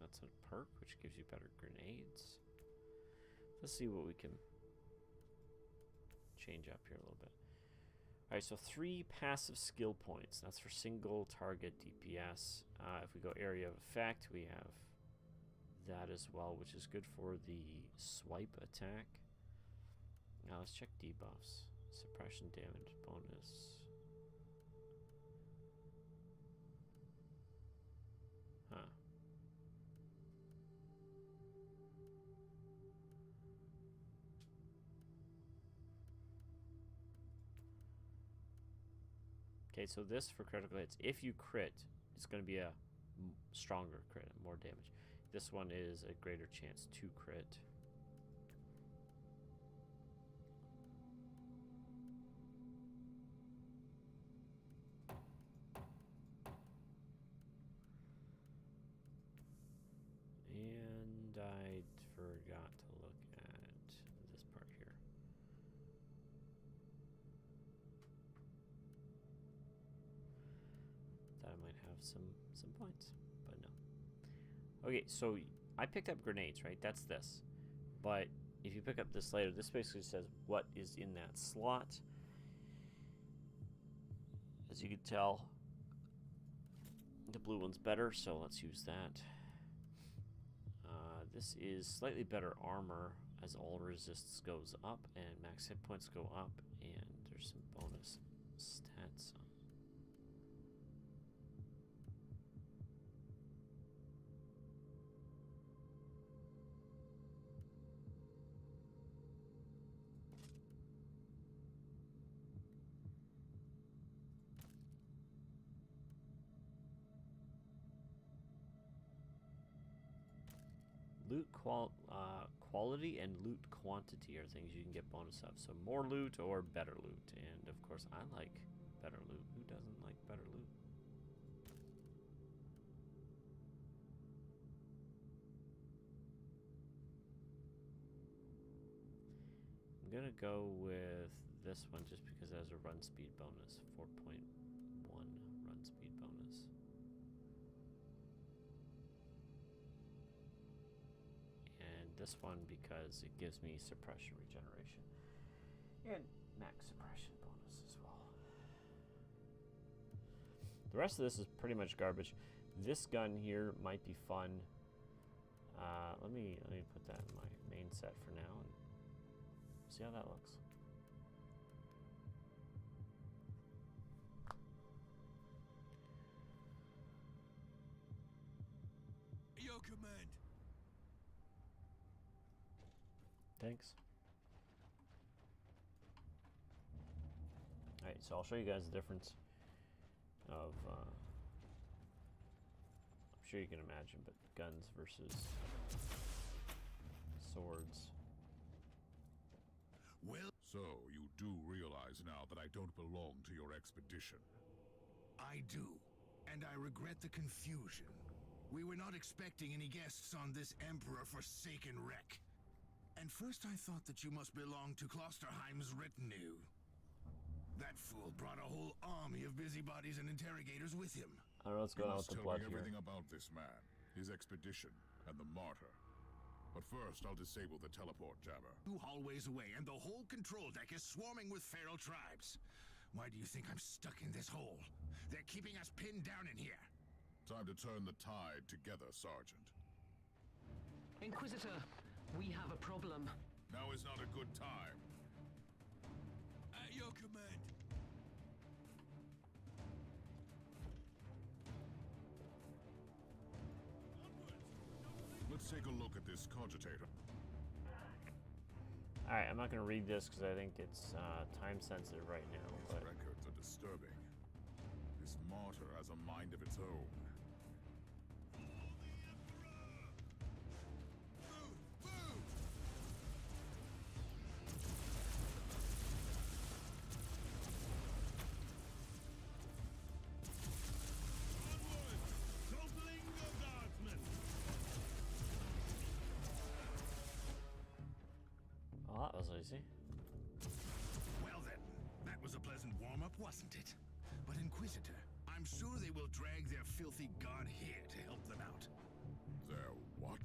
that's a perk which gives you better grenades. Let's see what we can change up here a little bit. Alright, so 3 passive skill points. That's for single target DPS. If we go area of effect, we have that as well, which is good for the swipe attack. Now let's check debuffs. Suppression damage bonus. Huh. Okay, so this for critical hits. If you crit, it's going to be a stronger crit, more damage. This one is a greater chance to crit. And I forgot to look at this part here. That I might have some points, but no. Okay, so I picked up grenades, right? That's this. But if you pick up this later, this basically says what is in that slot. As you can tell, the blue one's better, so let's use that. This is slightly better armor as all resists goes up and max hit points go up, and there's some bonus stats. Loot quality and loot quantity are things you can get bonus of. So more loot or better loot. And of course I like better loot. Who doesn't like better loot? I'm gonna go with this one just because it has a run speed bonus. 4.1 run speed bonus. This one because it gives me suppression regeneration and max suppression bonus as well. The rest of this is pretty much garbage. This gun here might be fun. Let me put that in my main set for now and see how that looks. Your command. Thanks. Alright, so I'll show you guys the difference of, I'm sure you can imagine, but guns versus swords. Well, so you do realize now that I don't belong to your expedition. I do, and I regret the confusion. We were not expecting any guests on this Emperor-forsaken wreck. And first I thought that you must belong to Klosterheim's retinue. That fool brought a whole army of busybodies and interrogators with him. I don't know what's going on with the blood Tell me here. everything about this man, his expedition, and the Martyr. But first, I'll disable the teleport jammer. 2 hallways away, and the whole control deck is swarming with feral tribes. Why do you think I'm stuck in this hole? They're keeping us pinned down in here. Time to turn the tide together, Sergeant. Inquisitor, we have a problem. Now is not a good time. At your command. Let's take a look at this Cogitator. Alright, I'm not going to read this because I think it's time sensitive right now. These But records are disturbing. This Martyr has a mind of its own. oh, that was easy. Well then, that was a pleasant warm-up, wasn't it? But Inquisitor, I'm sure they will drag their filthy god here to help them out. Their what?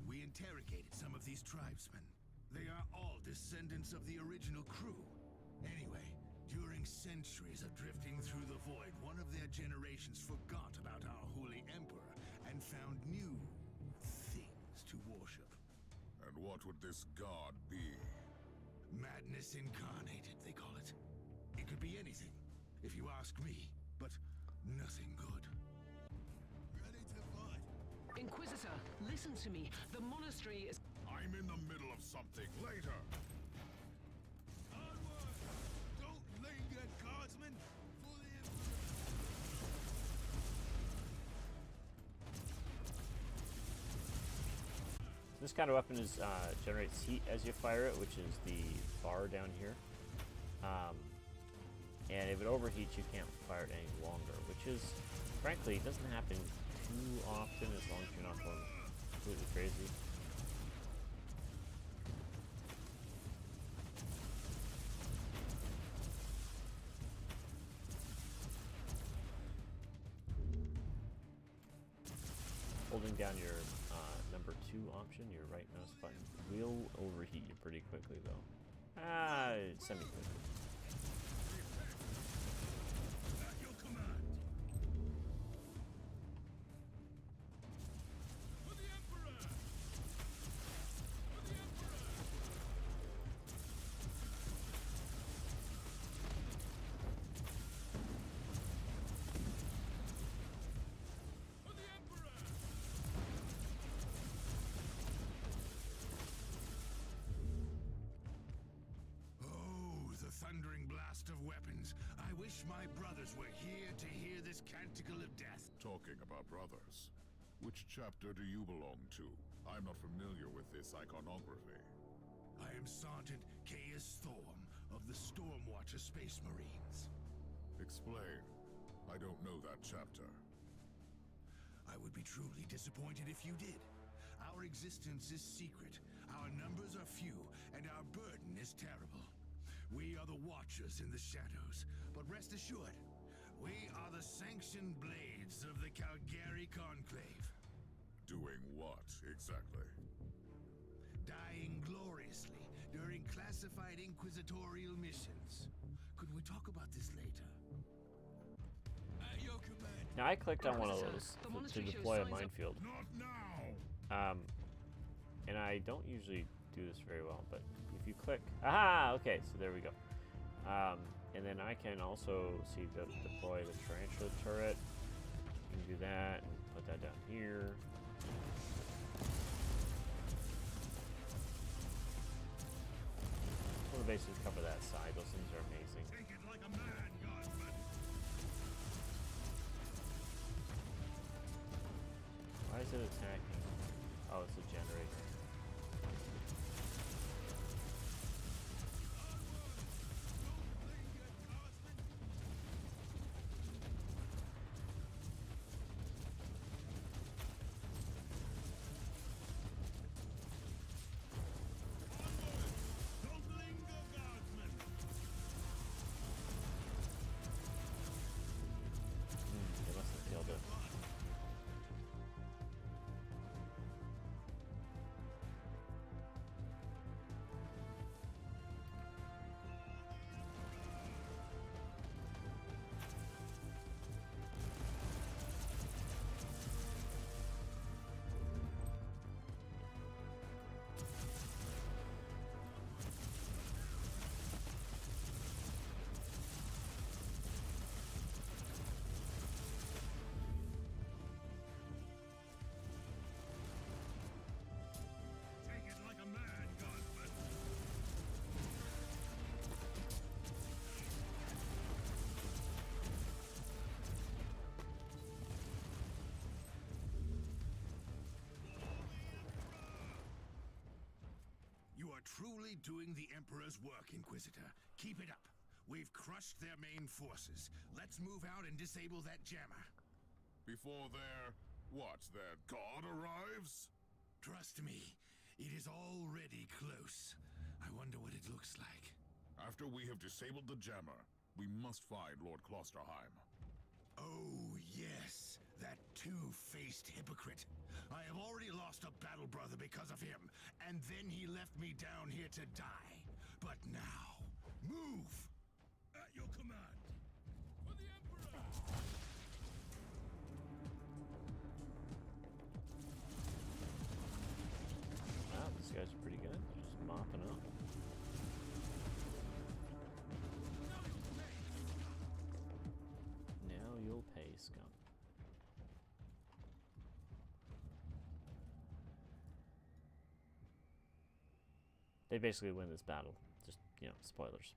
We interrogated some of these tribesmen. They are all descendants of the original crew. Anyway, during centuries of drifting through the void, one of their generations forgot about our holy emperor and found new things to worship. And what would this god be? Madness incarnated, they call it. It could be anything, if you ask me, but nothing good. Ready to fight. Inquisitor, listen to me. The monastery is... I'm in the middle of something. Later. Onward! Don't linger, guardsmen! For the Emperor! This kind of weapon is generates heat as you fire it, which is the bar down here. And if it overheats, you can't fire it any longer, which is, frankly, it doesn't happen too often as long as you're not going completely crazy. Holding down your number 2 option, your right mouse button, will overheat you pretty quickly though. Semi-quickly. At your command. For the Emperor! For the Emperor! For the Emperor! Oh, the thundering blast of weapons. I wish my brothers were here to hear this canticle of death. Talking about brothers. Which chapter do you belong to? I'm not familiar with this iconography. I am Sergeant Caius Thorm of the Stormwatcher Space Marines. Explain. I don't know that chapter. I would be truly disappointed if you did. Our existence is secret, our numbers are few, and our burden is terrible. We are the Watchers in the shadows, but rest assured, we are the sanctioned blades of the Calgary Conclave. Doing what, exactly? Dying gloriously during classified inquisitorial missions. Could we talk about this later? At your command. Now I clicked on one of Inquisitor, those the to monastery shows deploy a signs of- minefield. Not now! And I don't usually do this very well, but if you click, aha, okay, so there we go. And then I can also see deploy the Tarantula Turret. You can do that and put that down here. We'll basically cover that side. Those things are amazing. Take it like a man, Guardsman. attacking? Oh, it's a generator. Don't linger, guardsmen. They must have killed it. Take it like a man, guardsmen. You are truly doing the Emperor's work, Inquisitor. Keep it up. We've crushed their main forces. Let's move out and disable that jammer. Before their god arrives? Trust me, it is already close. I wonder what it looks like. After we have disabled the jammer, we must find Lord Klosterheim. Oh, yes, that two-faced hypocrite. I have already lost a battle brother because of him, and then he left me down here to die. But now, move! At your command. For the Emperor. Wow, these guys are pretty good. They're just mopping up. Now you'll pay, scum. They basically win this battle. Just, you know, spoilers.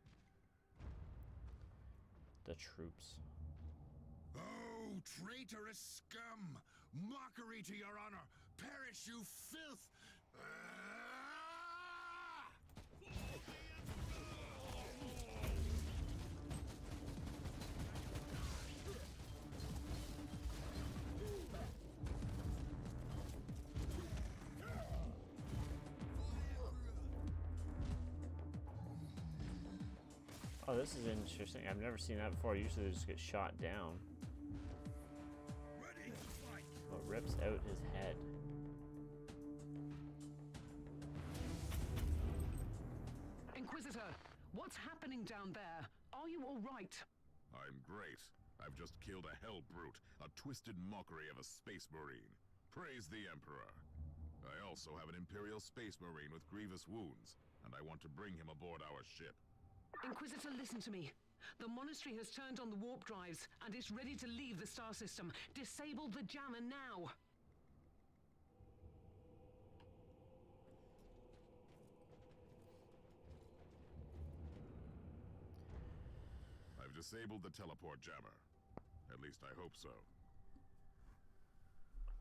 The troops. Oh, traitorous scum! Mockery to your honor! Perish, you filth! Oh, this is interesting. I've never seen that before. Usually they just get shot down. Ready to fight. But rips out his head. Inquisitor, what's happening down there? Are you all right? I'm great. I've just killed a hell brute, a twisted mockery of a space marine. Praise the Emperor. I also have an Imperial space marine with grievous wounds, and I want to bring him aboard our ship. Inquisitor, listen to me. The monastery has turned on the warp drives and is ready to leave the star system. Disable the jammer now. I've disabled the teleport jammer. At least I hope so.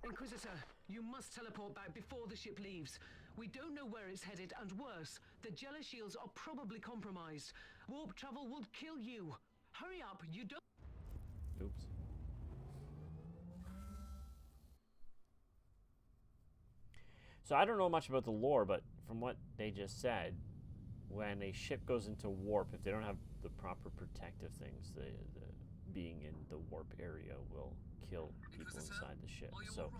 Inquisitor, you must teleport back before the ship leaves. We don't know where it's headed, and worse, the Jella shields are probably compromised. Warp travel will kill you. Hurry up, you don't... Oops. So I don't know much about the lore, but from what they just said, when a ship goes into warp, if they don't have the proper protective things, the being in the warp area will kill people inside the ship. So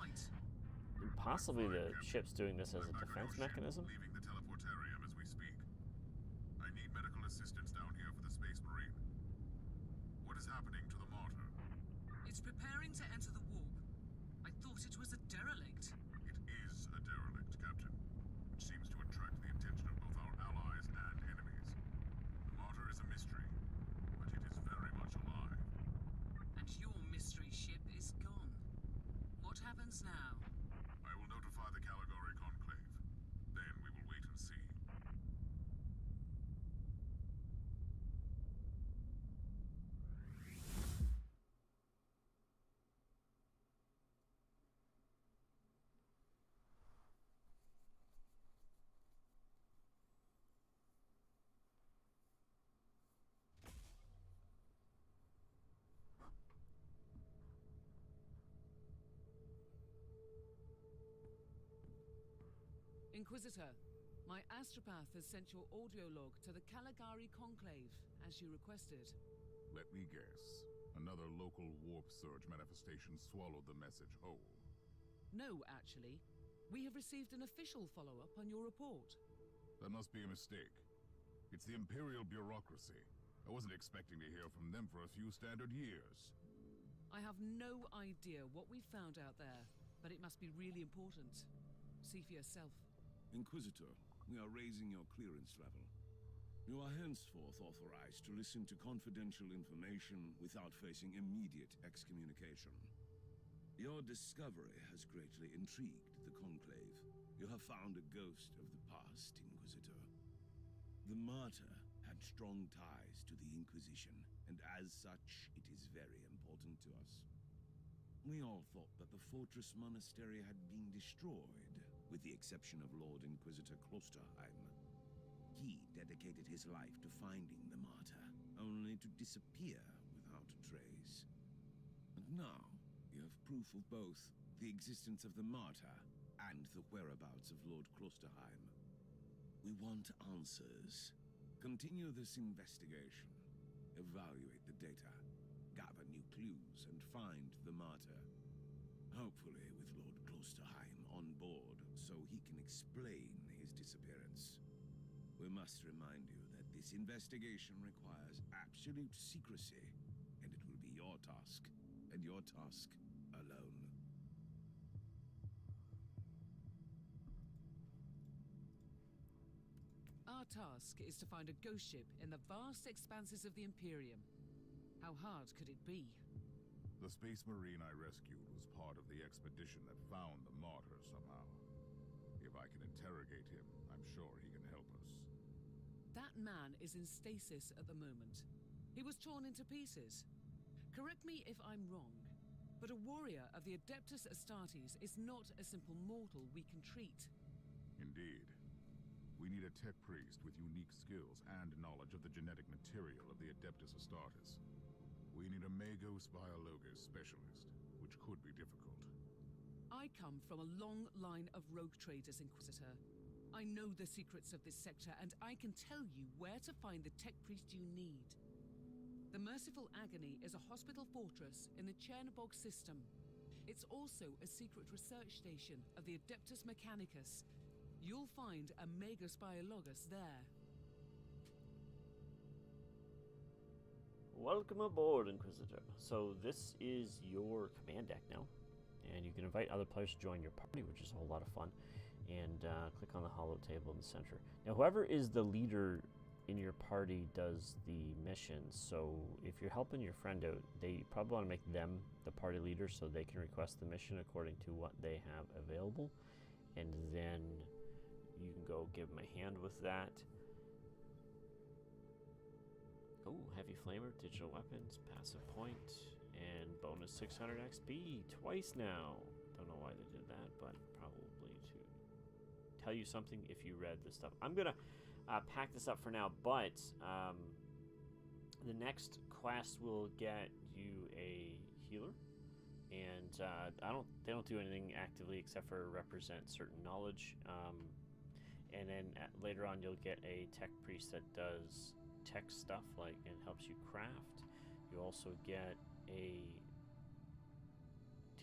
possibly the ship's doing this as a defense mechanism. Leaving the teleportarium as we speak. I need medical assistance down here for the Space Marine. What is happening to the Martyr? It's preparing to enter the warp. I thought it was a derelict. It is a derelict, Captain, which seems to attract the attention of both our allies and enemies. The Martyr is a mystery, but it is very much alive. And your mystery ship is gone. What happens now? I will notify the Caligari Conclave. Then we will wait and see. Inquisitor, my astropath has sent your audio log to the Caligari Conclave, as you requested. Let me guess. Another local warp surge manifestation swallowed the message whole. No, actually. We have received an official follow-up on your report. That must be a mistake. It's the Imperial bureaucracy. I wasn't expecting to hear from them for a few standard years. I have no idea what we found out there, but it must be really important. See for yourself. Inquisitor, we are raising your clearance level. You are henceforth authorized to listen to confidential information without facing immediate excommunication. Your discovery has greatly intrigued the Conclave. You have found a ghost of the past, Inquisitor. The Martyr had strong ties to the Inquisition, and as such, it is very important to us. We all thought that the fortress monastery had been destroyed, with the exception of Lord Inquisitor Klosterheim. He dedicated his life to finding the Martyr, only to disappear without a trace. And now, you have proof of both the existence of the Martyr and the whereabouts of Lord Klosterheim. We want answers. Continue this investigation. Evaluate the data. Gather new clues and find the Martyr. Hopefully with Lord Klosterheim on board so he can explain his disappearance. We must remind you that this investigation requires absolute secrecy, and it will be your task, and your task alone. Our task is to find a ghost ship in the vast expanses of the Imperium. How hard could it be? The Space Marine I rescued was part of the expedition that found the Martyr somehow. If I can interrogate him, I'm sure he can help us. That man is in stasis at the moment. He was torn into pieces. Correct me if I'm wrong, but a warrior of the Adeptus Astartes is not a simple mortal we can treat. Indeed. We need a tech priest with unique skills and knowledge of the genetic material of the Adeptus Astartes. We need a Magos Biologos specialist, which could be difficult. I come from a long line of rogue traders, Inquisitor. I know the secrets of this sector, and I can tell you where to find the tech priest you need. The Merciful Agony is a hospital fortress in the Chernobog system. It's also a secret research station of the Adeptus Mechanicus. You'll find a Magos Biologos there. Welcome aboard, Inquisitor. So this is your command deck now, and you can invite other players to join your party, which is a whole lot of fun. And click on the hollow table in the center. Now, whoever is the leader in your party does the missions. So if you're helping your friend out, they probably want to make them the party leader so they can request the mission according to what they have available. And then you can go give them a hand with that. Oh, Heavy Flamer, digital weapons, passive point, and bonus 600 XP twice now. Don't know why they did that, but probably to tell you something if you read this stuff. I'm gonna pack this up for now, but the next quest will get you a healer, and they don't do anything actively except for represent certain knowledge. And then later on, you'll get a tech priest that does tech stuff, like, and helps you craft. You also get a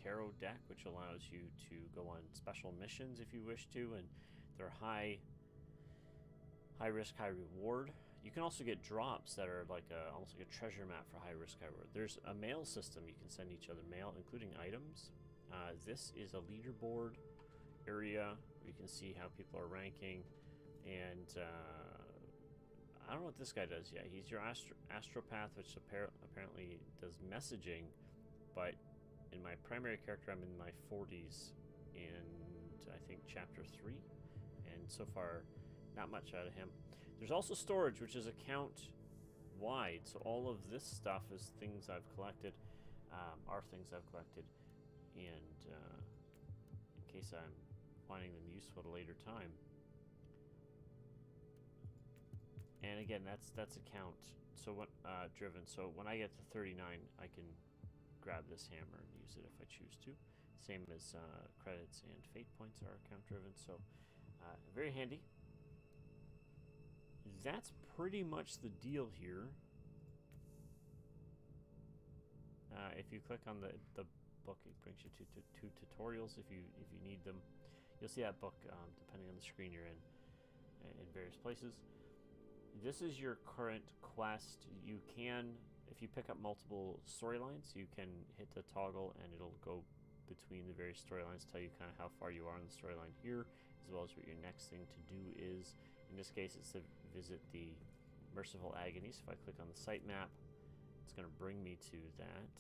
tarot deck, which allows you to go on special missions if you wish to, and they're high risk, high reward. You can also get drops that are like almost like a treasure map for high risk, high reward. There's a mail system. You can send each other mail, including items. This is a leaderboard area where you can see how people are ranking, and I don't know what this guy does yet. He's your astropath, which apparently does messaging, but in my primary character, I'm in my 40s, and I think chapter 3, and so far, not much out of him. There's also storage, which is account wide, so all of this stuff is things I've collected, are things I've collected, and in case I'm finding them useful at a later time. And again, that's account driven. So when I get to 39, I can grab this hammer and use it if I choose to. Same as credits and fate points are account driven. So Very handy. That's pretty much the deal here. If you click on the book, it brings you to two tutorials if you need them. You'll see that book depending on the screen you're in various places. This is your current quest. You can, if you pick up multiple storylines, you can hit the toggle and it'll go between the various storylines, tell you kind of how far you are in the storyline here, as well as what your next thing to do is. In this case, it's to visit the Merciful Agonies. If I click on the site map, it's going to bring me to that,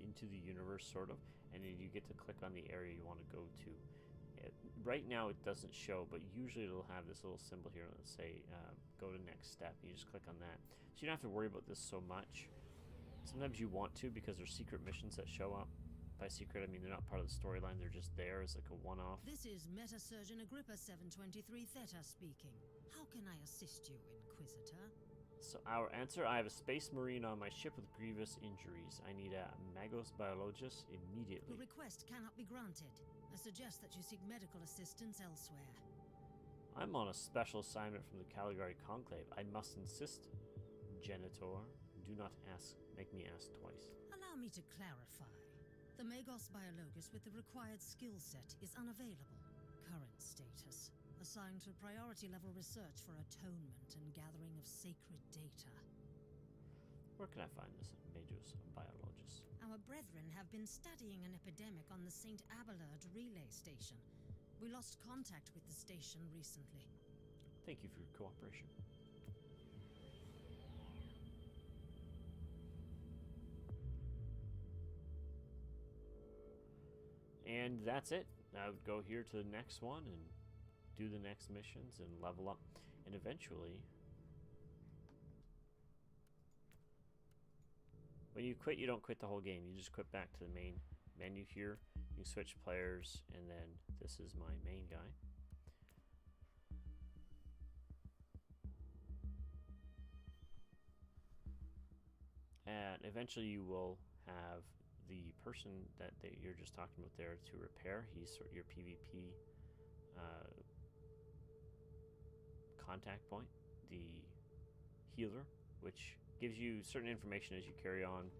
into the universe, sort of, and then you get to click on the area you want to go to. Right now it doesn't show, but usually it'll have this little symbol here that say go to next step. You just click on that, so you don't have to worry about this so much. Sometimes you want to, because there's secret missions that show up. By secret, I mean they're not part of the storyline, they're just there as like a one-off. This is Meta Surgeon Agrippa 723 Theta speaking. How can I assist you, Inquisitor? So our answer: I have a space marine on my ship with grievous injuries. I need a Magos Biologist immediately. Your request cannot be granted. I suggest that you seek medical assistance elsewhere. I'm on a special assignment from the Caligari Conclave. I must insist, Genitor. Do not make me ask twice. Allow me to clarify. The Magos Biologist with the required skill set is unavailable. Current status: assigned to priority level research for atonement and gathering of sacred data. Where can I find this Magos Biologist? Our brethren have been studying an epidemic on the St. Abelard relay station. We lost contact with the station recently. Thank you for your cooperation. And that's it. I would go here to the next one and do the next missions and level up. And eventually, when you quit, you don't quit the whole game. You just quit back to the main menu here. You can switch players, and then this is my main guy. And eventually you will have the person that you're just talking about there to repair. He's sort of your PvP contact point, the healer, which gives you certain information as you carry on.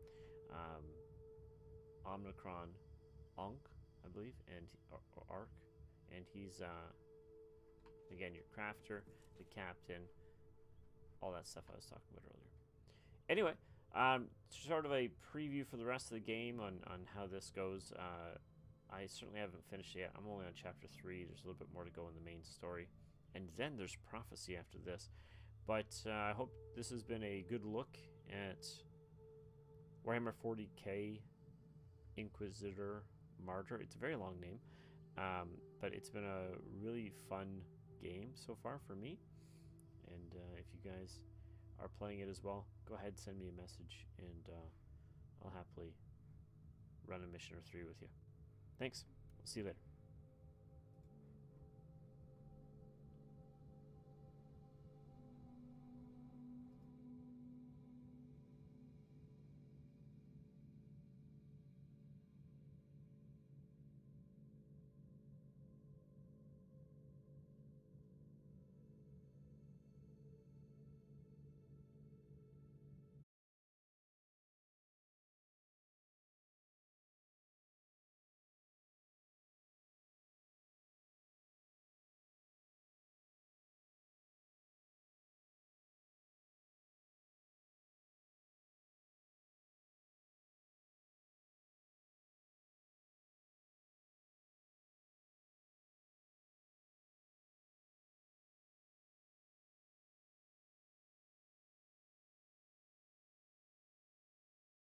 Omnicron Onk, I believe, and or Arc, and he's again your crafter, the captain, all that stuff I was talking about earlier. Anyway, sort of a preview for the rest of the game on how this goes. I certainly haven't finished it yet. I'm only on chapter 3. There's a little bit more to go in the main story, and then there's prophecy after this. But I hope this has been a good look at Warhammer 40k Inquisitor Martyr. It's a very long name, but it's been a really fun game so far for me. And if you guys are playing it as well, go ahead, send me a message, and I'll happily run a mission or 3 with you. Thanks. We'll see you later.